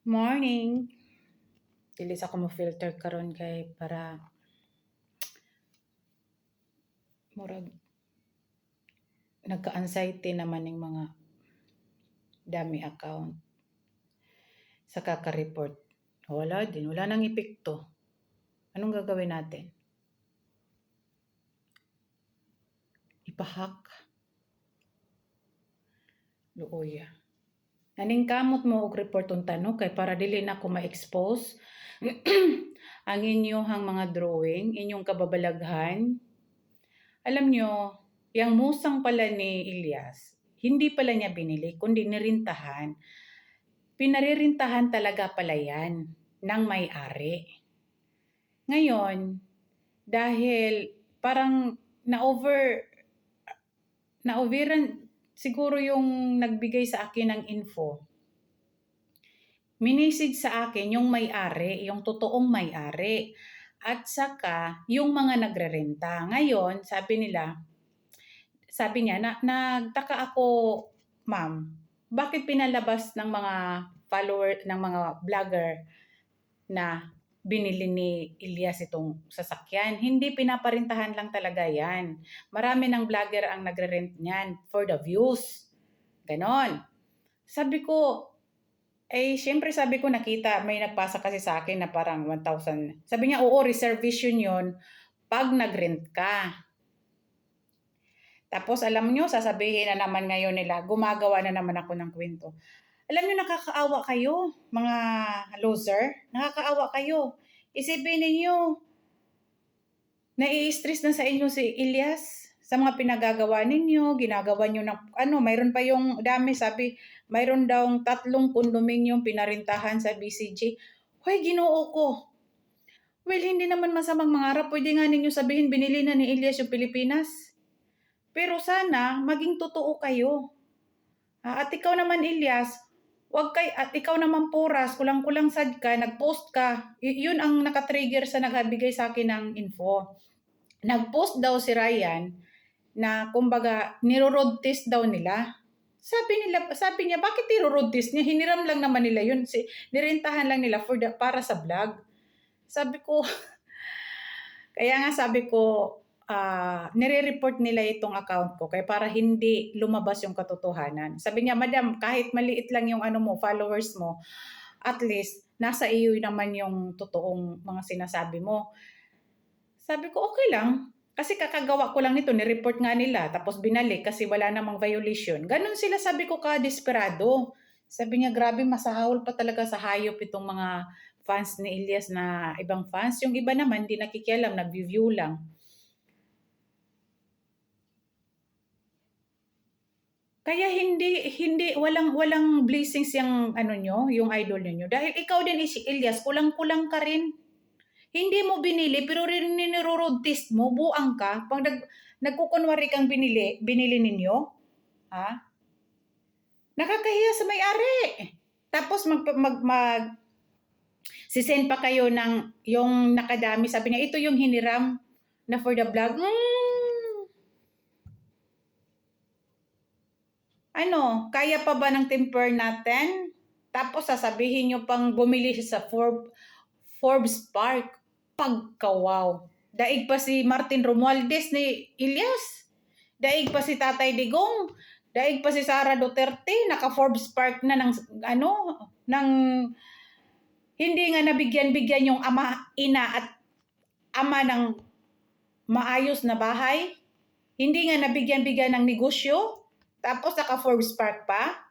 Morning. Dili sa ko mo filter karon kay para murag nagka-anxiety naman ning mga dami account sa kaka-report. Wala nang epekto. Anong gagawin natin? Ipahack. Luoy. Naning kamot mo og report unta no kay para dili na ko ma-expose ang inyong mga drawing, inyong kababalaghan. Alam nyo, yung musang pala ni Ilyas, hindi pala niya binili, kundi nirintahan. Pinaririntahan talaga pala yan ng may-ari. Ngayon, dahil parang na-overan siguro yung nagbigay sa akin ng info. Minisig sa akin yung may-ari, yung totoong may-ari. At saka, yung mga nagrerenta. Ngayon, sabi niya, nagtaka ako, ma'am, bakit pinalabas ng mga follower, ng mga vlogger na binili ni Ilyas itong sasakyan? Hindi, pinaparintahan lang talaga yan. Marami ng vlogger ang nagre-rent niyan for the views. Ganon. Sabi ko, syempre sabi ko nakita, may nagpasa kasi sa akin na parang 1,000. Sabi niya, oo, reservation yon pag nag-rent ka. Tapos alam nyo, sasabihin na naman ngayon nila, gumagawa na naman ako ng kwento. Alam nyo, nakakaawa kayo, mga loser. Nakakaawa kayo. Isipin ninyo, nai-stress na sa inyo si Ilyas sa mga pinagagawa ninyo, ginagawa nyo ng, mayroon pa yung dami, sabi, mayroon daw 3 condominium pinarintahan sa BCG. Hoy, Ginoo ko. Well, hindi naman masamang mangarap. Pwede nga ninyo sabihin, binili na ni Ilyas yung Pilipinas. Pero sana, maging totoo kayo. At ikaw naman, Ilyas, at ikaw naman Poras, kulang-kulang sad ka, nag-post ka. Yun ang nakatrigger sa nagbigay sa akin ng info. Nag-post daw si Ryan na kumbaga niro-road test daw nila. Sabi niya, bakit niro-road test niya? Hiniram lang naman nila yun. Nirentahan lang nila para sa vlog. Sabi ko, kaya nga sabi ko, nire-report nila itong account ko kaya para hindi lumabas yung katotohanan. Sabi niya, madam, kahit maliit lang yung followers mo, at least nasa iyo naman yung totoong mga sinasabi mo. Sabi ko, okay lang. Kasi kakagawa ko lang nito, ni-report nga nila, tapos binalik kasi wala namang violation. Ganon sila, sabi ko, ka-desperado. Sabi niya, grabe, masahawol pa talaga sa hayop itong mga fans ni Ilyas na ibang fans. Yung iba naman, di nakikialam, nag-view lang. Kaya walang blessings yung yung idol niyo. Dahil ikaw din si Ilyas, kulang-kulang ka rin. Hindi mo binili, pero niro-road test mo, buang ka. Pag nagkukunwari kang binili ninyo, ha? Nakakahiya sa may-ari. Tapos sisend pa kayo ng yung nakadami. Sabi niya, ito yung hiniram na for the vlog. Kaya pa ba ng temper natin? Tapos sasabihin nyo pang bumili siya sa Forbes Park. Pagkawaw. Daig pa si Martin Romualdez ni Ilyas. Daig pa si Tatay Digong. Daig pa si Sara Duterte. Naka-Forbes Park na ng hindi nga nabigyan-bigyan yung ina at ama ng maayos na bahay. Hindi nga nabigyan-bigyan ng negosyo. Tapos naka-Forbes Park pa.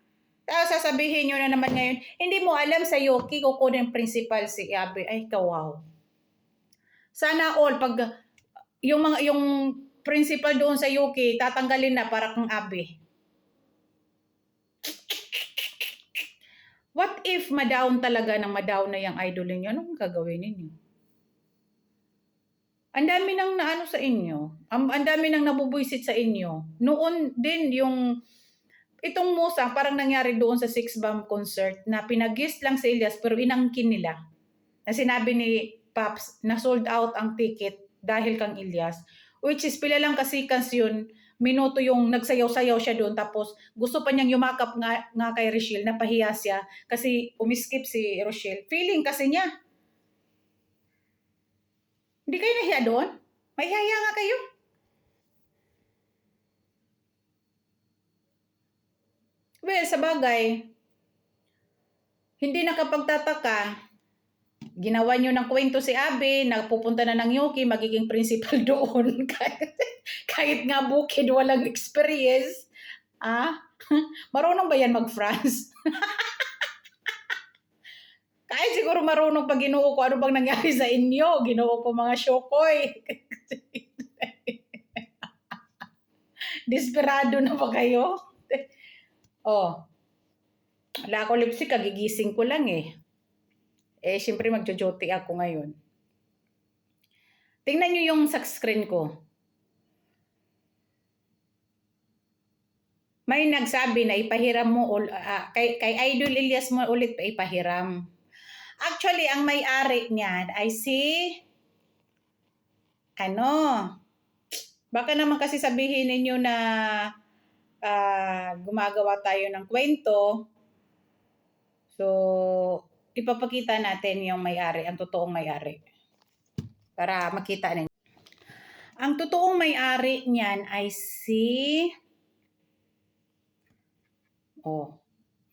Tapos sasabihin nyo na naman ngayon, hindi mo alam sa Yoki, kukunin principal si Abby. Ay, kawaw. Sana all pag yung principal doon sa UK tatanggalin na para kang Abi. What if ma-down talaga na yung idol niyo? Anong gagawin niyo? Ang dami nang naano sa inyo. Ang dami nang nabubuisit sa inyo. Noon din yung itong Musa parang nangyari doon sa Six Bomb concert na pinag-guest lang si Ilyas pero inangkin nila. Na sinabi ni Paps na sold out ang ticket dahil kang Ilyas. Which is pila lang kasikas yun minuto yung nagsayaw-sayaw siya doon, tapos gusto pa niyang yumakap nga kay Rochelle, napahiya siya kasi umiskip si Rochelle. Feeling kasi niya. Hindi kayo nahiya doon? Mahihiya nga kayo. Well, sa bagay, hindi nakapagtataka. Ginawa niyo ng kwento si Abby, nagpupunta na ng Yuki, magiging principal doon. Kahit nga bukid, walang experience. Marunong ba yan mag-France? Kahit siguro marunong pag Ginoo ko, ano bang nangyari sa inyo? Ginoo ko mga syokoy. Desperado na ba kayo? Oh, wala ko lipstick, kagigising ko lang eh. Siyempre magjo-joty ako ngayon. Tingnan nyo yung sa screen ko. May nagsabi na ipahiram mo, kay Idol Elias mo ulit pa ipahiram. Actually, ang may-ari niyan ay si, baka naman kasi sabihin ninyo na gumagawa tayo ng kwento. So, ipapakita natin yung may-ari, ang totoong may-ari. Para makita ninyo. Ang totoong may-ari niyan ay si...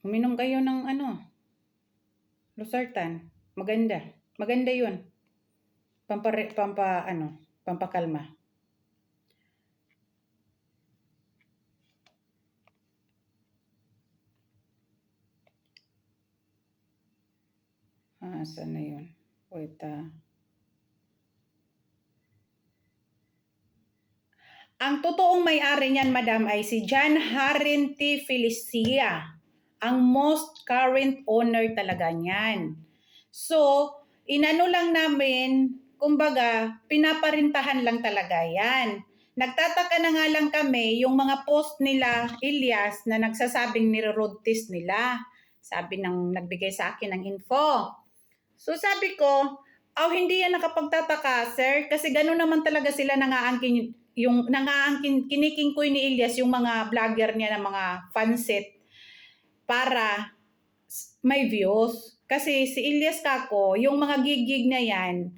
uminom kayo ng Losartan. Maganda. Maganda yun. Pampakalma. Saan na yun? Wait, Ang totoong may-ari niyan, madam, ay si John Harente Felicia. Ang most current owner talaga niyan. So, inano lang namin, kumbaga, pinaparintahan lang talaga yan. Nagtataka na nga lang kami, yung mga post nila, Elias, na nagsasabing nire-road test nila. Sabi ng nagbigay sa akin ng info. So sabi ko, hindi yan nakapagtataka, sir, kasi gano'n naman talaga sila nangaangkin, kinikingkoy ni Elias yung mga vlogger niya ng mga fanset para may views. Kasi si Elias Kako, yung mga gig na yan,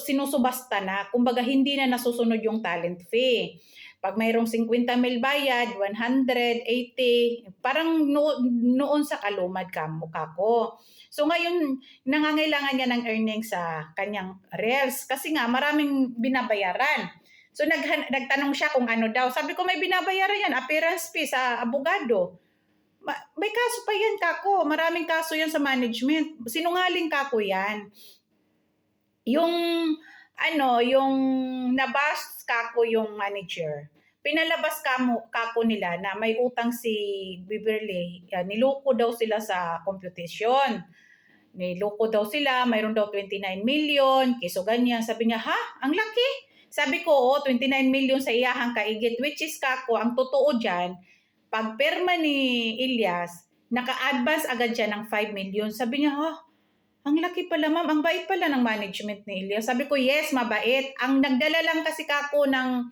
sinusubasta na, kumbaga hindi na nasusunod yung talent fee. Pag mayroong 50 mil bayad, 180, parang noon sa kalumad Kako. So ngayon, nangangailangan niya ng earnings sa kanyang reels kasi nga maraming binabayaran. So nagtanong siya kung ano daw. Sabi ko may binabayaran yan, appearance fee sa abogado. May kaso pa yan, Kako. Maraming kaso yan sa management. Sinungaling, Kako, yan. Yung nabas, Kako, yung manager. Pinalabas Kako nila na may utang si Beverly. Niloko daw sila sa computation. Niloko daw sila, mayroon daw 29 million, kiso ganyan. Sabi niya, ang laki. Sabi ko, 29 million sa iyahang kaigit, which is Kako, ang totoo dyan, pag perma ni Elias, naka-advance agad siya ng 5 million. Sabi niya, ang laki pala ma'am, ang bait pala ng management ni Elias. Sabi ko, yes, mabait. Ang nagdala lang kasi Kako na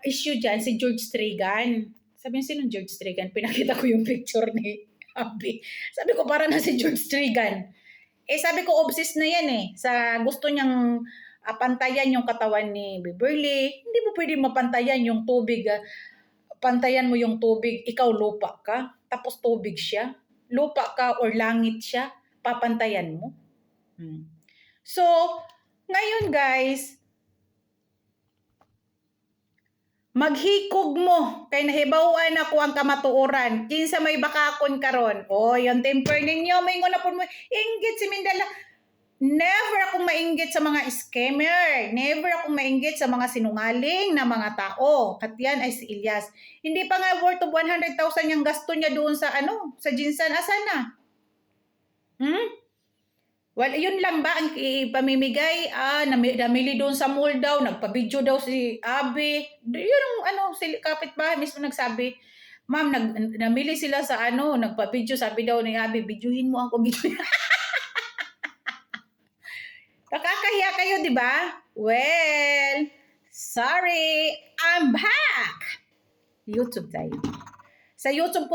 issue dyan, si George Strigan. Sabi niya, sinong George Strigan? Pinakita ko yung picture ni Abby. Sabi ko, para na si George Strigan. Sabi ko, obsessed na yan sa gusto niyang pantayan yung katawan ni Beverly. Hindi mo pwede mapantayan yung tubig. Pantayan mo yung tubig, ikaw lupa ka, tapos tubig siya. Lupa ka or langit siya, papantayan mo. So, ngayon guys, maghikog mo, kay nahibawan ako ang kamatuoran, kinsa may bakakon karon. Yung temper ninyo, may ngunapon mo, inggit si Mindala. Never akong mainggit sa mga scammer. Never akong mainggit sa mga sinungaling na mga tao. At yan ay si Elias. Hindi pa nga worth of 100,000 yung gasto niya doon sa sa Jinsan. Asan na? Well, yun lang ba ang ipamimigay? Namili doon sa mall daw, nagpa-video daw si Abby. Yun ang si kapitbahay mismo nagsabi, ma'am, namili sila sa nagpa-video, sabi daw ni Abby, videohin mo ako, videohin. Nakakahiya kayo, di ba? Well, Sorry, I'm back! YouTube tayo. Sa YouTube ko